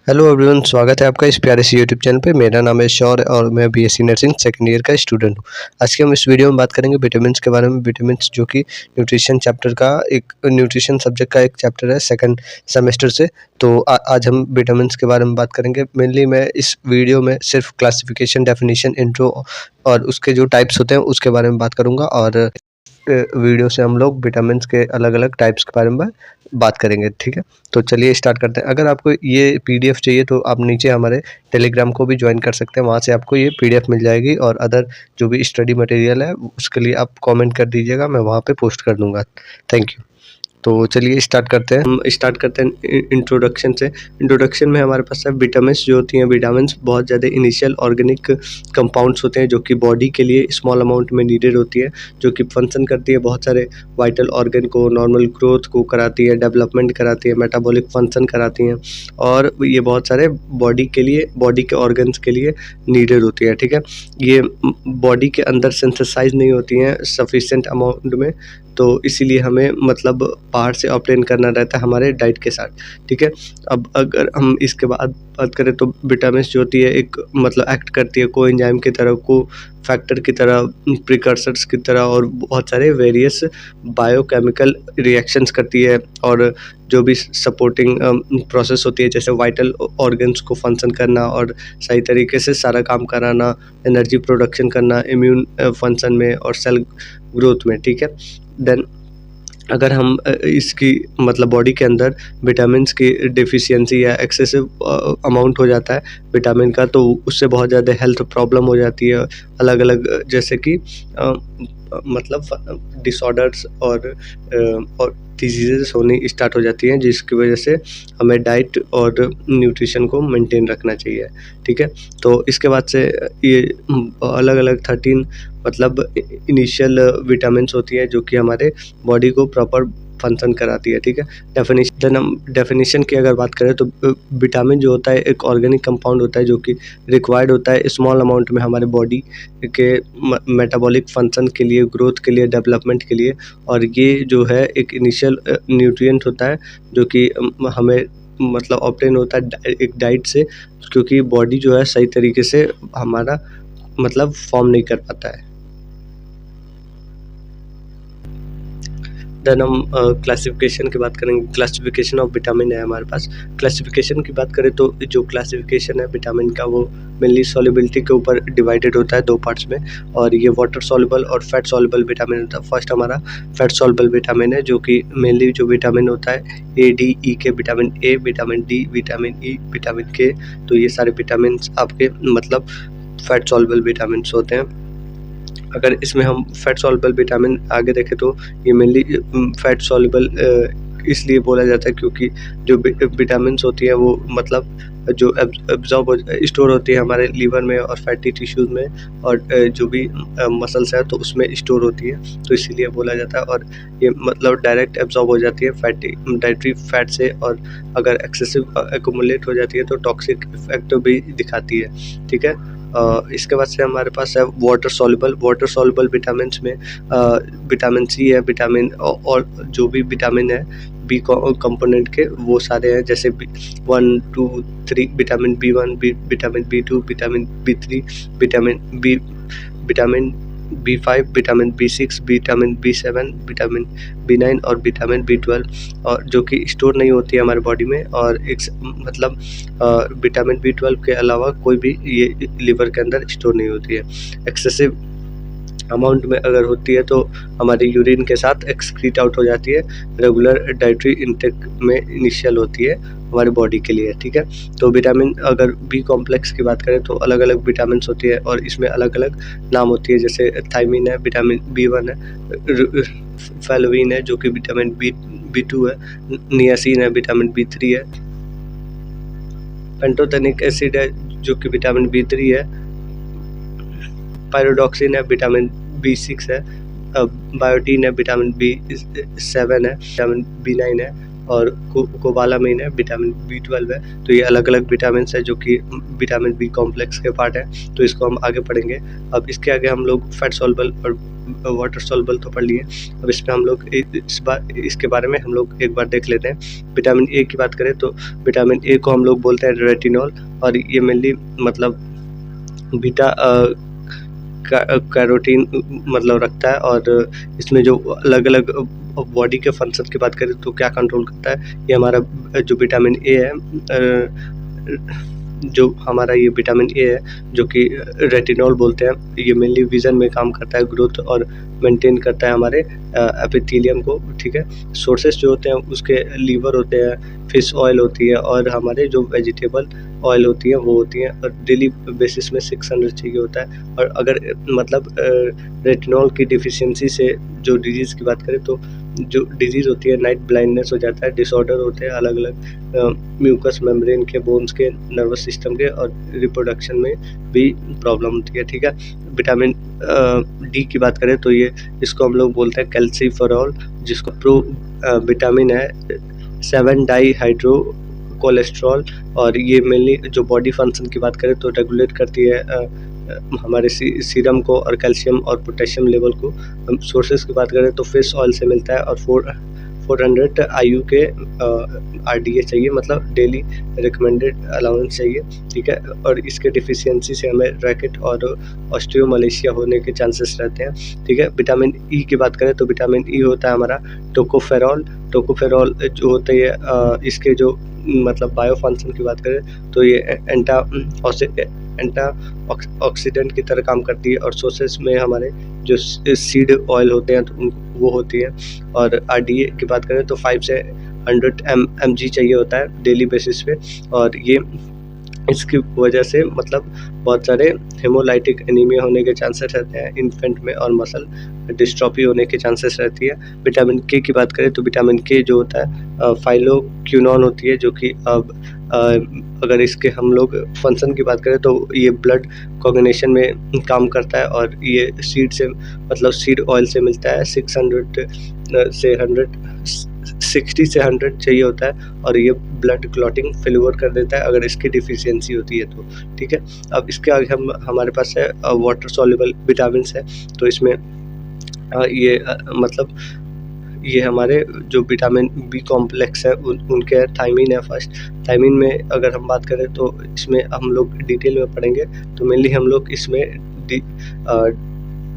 Hello everyone, स्वागत है आपका इस प्यारे से यूट्यूब चैनल पे। मेरा नाम है शौर्य और मैं बीएससी नर्सिंग सेकंड ईयर का स्टूडेंट हूँ। आज के हम इस वीडियो में बात करेंगे विटामिन्स के बारे में। विटामिन्स जो कि न्यूट्रिशन चैप्टर का एक न्यूट्रिशन सब्जेक्ट का एक चैप्टर है सेकंड सेमेस्टर से। तो आज हम विटामिन्स के बारे में बात करेंगे। मेनली मैं इस वीडियो में सिर्फ क्लासिफिकेशन, डेफिनेशन, इंट्रो और उसके जो टाइप्स होते हैं उसके बारे में बात करूँगा। और वीडियो से हम लोग विटामिन्स के अलग-अलग टाइप्स के बारे में बात करेंगे, ठीक है? तो चलिए स्टार्ट करते हैं। अगर आपको ये पीडीएफ चाहिए तो आप नीचे हमारे टेलीग्राम को भी ज्वाइन कर सकते हैं, वहाँ से आपको ये पीडीएफ मिल जाएगी और अदर जो भी स्टडी मटेरियल है उसके लिए आप कमेंट कर दीजिएगा, मैं वहाँ पे पोस्ट कर दूँगा। Thank you. तो चलिए स्टार्ट करते हैं। हम स्टार्ट करते हैं इंट्रोडक्शन से। इंट्रोडक्शन में हमारे पास है विटामिन्स जो होती हैं। विटामिन्स बहुत ज़्यादा इनिशियल ऑर्गेनिक कंपाउंड्स होते हैं जो कि बॉडी के लिए स्मॉल अमाउंट में नीडेड होती है, जो कि फंक्शन करती है बहुत सारे वाइटल ऑर्गन को, नॉर्मल ग्रोथ को कराती है, डेवलपमेंट कराती है, मेटाबॉलिक फंक्शन कराती हैं और ये बहुत सारे बॉडी के लिए, बॉडी के ऑर्गन्स के लिए नीडेड होती है, ठीक है? ये बॉडी के अंदर सिंथेसाइज नहीं होती हैं सफिशिएंट अमाउंट में, तो इसीलिए हमें मतलब बाहर से ऑब्टेन करना रहता है हमारे डाइट के साथ, ठीक है? अब अगर हम इसके बाद बात करें तो विटामिन्स जो होती है एक मतलब एक्ट करती है कोएंजाइम की तरह, को फैक्टर की तरह, प्रिकर्सर्स की तरह और बहुत सारे वेरियस बायोकेमिकल रिएक्शंस करती है और जो भी सपोर्टिंग प्रोसेस होती है जैसे वाइटल ऑर्गन्स को फंक्शन करना और सही तरीके से सारा काम कराना, एनर्जी प्रोडक्शन करना, इम्यून फंक्शन में और सेल ग्रोथ में, ठीक है? देन अगर हम इसकी मतलब बॉडी के अंदर विटामिन्स की डेफिशिएंसी या एक्सेसिव अमाउंट हो जाता है विटामिन का, तो उससे बहुत ज़्यादा हेल्थ प्रॉब्लम हो जाती है अलग अलग, जैसे कि मतलब डिसऑर्डर्स और डिजीज़ेस होनी स्टार्ट हो जाती हैं, जिसकी वजह से हमें डाइट और न्यूट्रिशन को मेंटेन रखना चाहिए, ठीक है? तो इसके बाद से ये अलग अलग 13 मतलब इनिशियल विटामिन्स होती हैं जो कि हमारे बॉडी को प्रॉपर फंक्शन कराती है, ठीक है? डेफिनेशन की अगर बात करें तो विटामिन जो होता है एक ऑर्गेनिक कंपाउंड होता है जो कि रिक्वायर्ड होता है स्मॉल अमाउंट में हमारे बॉडी के मेटाबॉलिक फंक्शन के लिए, ग्रोथ के लिए, डेवलपमेंट के लिए। और ये जो है एक इनिशियल न्यूट्रिएंट होता है जो कि हमें मतलब ऑब्टेन होता है एक डाइट से, क्योंकि बॉडी जो है सही तरीके से हमारा मतलब फॉर्म नहीं कर पाता है। देन हम क्लासिफिकेशन की बात करेंगे। क्लासिफिकेशन ऑफ विटामिन है हमारे पास। क्लासिफिकेशन की बात करें तो जो क्लासिफिकेशन है विटामिन का वो मेनली सॉल्युबिलिटी के ऊपर डिवाइडेड होता है 2 पार्ट्स में, और ये वाटर सॉल्युबल और फैट सॉल्युबल विटामिन होता है। फर्स्ट हमारा फैट सॉल्युबल विटामिन है जो कि मेनली जो विटामिन होता है ए, डी, ई के, vitamin A, vitamin D, vitamin E, vitamin के, तो ये सारे विटामिन आपके मतलब फैट सॉल्युबल विटामिन होते हैं। अगर इसमें हम फैट सॉल्युबल विटामिन आगे देखें तो ये मेनली फैट सॉल्युबल इसलिए बोला जाता है क्योंकि जो विटामिन्स होती हैं वो मतलब जो एब्जॉर्ब स्टोर होती है हमारे लीवर में और फैटी टिश्यूज में, और जो भी मसल्स है तो उसमें स्टोर होती है, तो इसीलिए बोला जाता है। और ये मतलब डायरेक्ट एब्जॉर्ब हो जाती है फैटी डाइटरी फैट से, और अगर एक्सेसिव एक्यूमुलेट हो जाती है तो टॉक्सिक इफेक्ट भी दिखाती है, ठीक है? इसके बाद से हमारे पास है वाटर सॉल्युबल विटामिन्स में विटामिन सी है, विटामिन और जो भी विटामिन है बी कंपोनेंट के वो सारे हैं, जैसे 1, 2, 3 vitamin B1, vitamin B2, vitamin B3, vitamin B5, vitamin B6, vitamin B7, vitamin B9 और विटामिन B12, और जो कि स्टोर नहीं होती है हमारे बॉडी में। और एक मतलब विटामिन B12 के अलावा कोई भी ये लिवर के अंदर स्टोर नहीं होती है। एक्सेसिव अमाउंट में अगर होती है तो हमारी यूरिन के साथ एक्सक्रीट आउट हो जाती है। रेगुलर डाइटरी इंटेक में इनिशियल होती है हमारी बॉडी के लिए, ठीक है? तो विटामिन अगर बी कॉम्प्लेक्स की बात करें तो अलग अलग विटामिन्स होती है और इसमें अलग अलग नाम होती है, जैसे थायमिन है, विटामिन B1 है, फैलोविन है जो कि विटामिन B2 है, नियासिन है, विटामिन B3 है, पेंटोथेनिक एसिड है जो कि विटामिन B3 है, पायरोडॉक्सिन है, विटामिन B6 है, बायोटीन है, विटामिन B7 है, विटामिन B9 है, और कोबालामिन है, विटामिन B12 है। तो ये अलग अलग विटामिन है जो कि विटामिन बी कॉम्प्लेक्स के पार्ट है, तो इसको हम आगे पढ़ेंगे। अब इसके आगे हम लोग फैट सॉल्युबल और वाटर सॉल्युबल तो पढ़ लिए। अब इस पे हम लोग इसके बारे में हम लोग एक बार देख लेते हैं। विटामिन ए की बात करें तो विटामिन ए को हम लोग बोलते हैं रेटिनॉल, और ये मेनली मतलब बीटा कैरोटीन मतलब रखता है, और इसमें जो अलग अलग बॉडी के फंक्शन की बात करें तो क्या कंट्रोल करता है, ये हमारा जो विटामिन ए है, जो हमारा ये विटामिन ए है जो कि रेटिनॉल बोलते हैं, ये मेनली विजन में काम करता है, ग्रोथ और मेंटेन करता है हमारे एपिथेलियम को, ठीक है। सोर्सेस जो होते हैं उसके लीवर होते हैं, फिश ऑयल होती है, और हमारे जो वेजिटेबल ऑयल होती है वो होती हैं, और डेली बेसिस में 600 चाहिए होता है। और अगर मतलब रेटिनॉल की डिफिशियंसी से जो डिजीज़ की बात करें तो जो डिजीज़ होती है नाइट ब्लाइंडनेस हो जाता है, डिसऑर्डर होते हैं अलग अलग म्यूकस मेम्ब्रेन के, बोन्स के, नर्वस सिस्टम के, और रिप्रोडक्शन में भी प्रॉब्लम होती है, ठीक है। विटामिन डी की बात करें तो ये इसको हम लोग बोलते हैं कैल्सीफेरॉल, जिसको प्रो विटामिन है 7 डाईहाइड्रो कोलेस्ट्रॉल, और ये मेनली जो बॉडी फंक्शन की बात करें तो रेगुलेट करती है हमारे सीरम को, और कैल्शियम और पोटेशियम लेवल को। हम सोर्सेज की बात करें तो फिश ऑयल से मिलता है, और 400 IU के RDA चाहिए, मतलब डेली रिकमेंडेड अलाउंस चाहिए, ठीक है। और इसके डिफिशियंसी से हमें रैकेट और ऑस्टियोमलेशिया होने के चांसेस रहते हैं, ठीक है। विटामिन ई की बात करें तो विटामिन ई होता है हमारा टोकोफेरॉल जो होता है, इसके जो मतलब बायो फंक्शन की बात करें तो ये एंटा ऑक्सीडेंट की तरह काम करती है, और सोर्सेस में हमारे जो सीड ऑयल होते हैं तो वो होती है। और RDA की बात करें तो 5 से 100 mg चाहिए होता है डेली बेसिस पे, और ये इसकी वजह से मतलब बहुत सारे हेमोलाइटिक एनीमिया होने के चांसेस रहते हैं इन्फेंट में, और मसल डिस्ट्रॉफी होने के चांसेस रहती है। विटामिन के की बात करें तो विटामिन के जो होता है फाइलोक्विनोन होती है, जो कि अब अगर इसके हम लोग फंक्शन की बात करें तो ये ब्लड कोऑर्डिनेशन में काम करता है, और ये सीड से मतलब सीड ऑयल से मिलता है, 60 से 100 चाहिए होता है, और ये ब्लड क्लॉटिंग फेल्योर कर देता है अगर इसकी डिफिशियंसी होती है तो, ठीक है। अब इसके आगे हमारे पास है वाटर सॉल्युबल विटामिन है, तो इसमें ये मतलब ये हमारे जो विटामिन बी कॉम्प्लेक्स है उनके थायमीन है फर्स्ट। थायमीन में अगर हम बात करें तो इसमें हम लोग डिटेल में पढ़ेंगे, तो मेनली हम लोग इसमें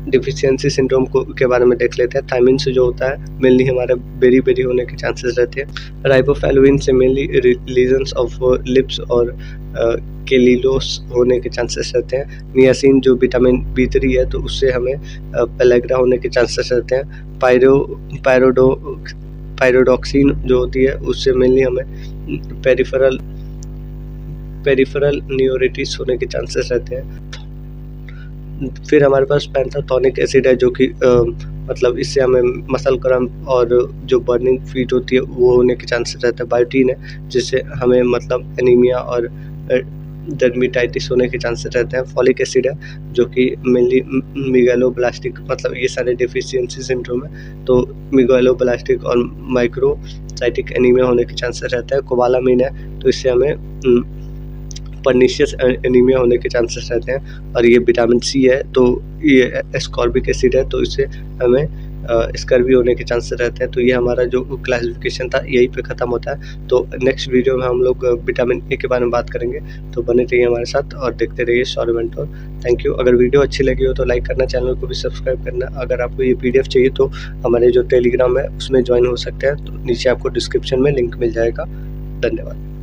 डिफिशियंसी सिंड्रोम के बारे में देख लेते हैं। थायमीन से जो होता है मेनली हमारे बेरी होने के चांसेस रहते हैं। राइबोफ्लाविन से मेनली लीजन्स ऑफ लिप्स और केलिलोस होने के चांसेस रहते हैं। नियासिन जो विटामिन B3 है तो उससे हमें पेलेग्रा होने के चांसेस रहते हैं। पायरोडॉक्सिन जो होती है उससे मेनली हमें पेरिफेरल न्यूरिटिस होने के चांसेस रहते हैं। फिर हमारे पास पेंटाथोनिक एसिड है, जो कि मतलब इससे हमें मसल क्रैम्प और जो बर्निंग फीट होती है वो होने के चांसेस रहते हैं। बायोटीन है जिससे हमें मतलब एनीमिया और डर्मेटाइटिस होने के चांसेस रहते हैं। फॉलिक एसिड है जो कि मेनली मेगालोब्लास्टिक मतलब ये सारे डिफिशियंसी सिंड्रोम है, तो मेगालोब्लास्टिक और माइक्रोसाइटिक एनीमिया होने के चांसेस रहता है। कोबालामिन है तो इससे हमें पर्निशियस एनीमिया होने के चांसेस रहते हैं। और ये विटामिन सी है तो ये एस्कॉर्बिक एसिड है तो इससे हमें स्कर्वी होने के चांसेस रहते हैं। तो ये हमारा जो क्लासिफिकेशन था यहीं पे ख़त्म होता है। तो नेक्स्ट वीडियो में हम लोग विटामिन ए के बारे में बात करेंगे, तो बने रहिए हमारे साथ और देखते रहिए शौर्य मेंटोर। Thank you. अगर वीडियो अच्छी लगी हो तो लाइक करना, चैनल को भी सब्सक्राइब करना। अगर आपको ये PDF चाहिए तो हमारे जो टेलीग्राम है उसमें ज्वाइन हो सकते हैं, तो नीचे आपको डिस्क्रिप्शन में लिंक मिल जाएगा। धन्यवाद।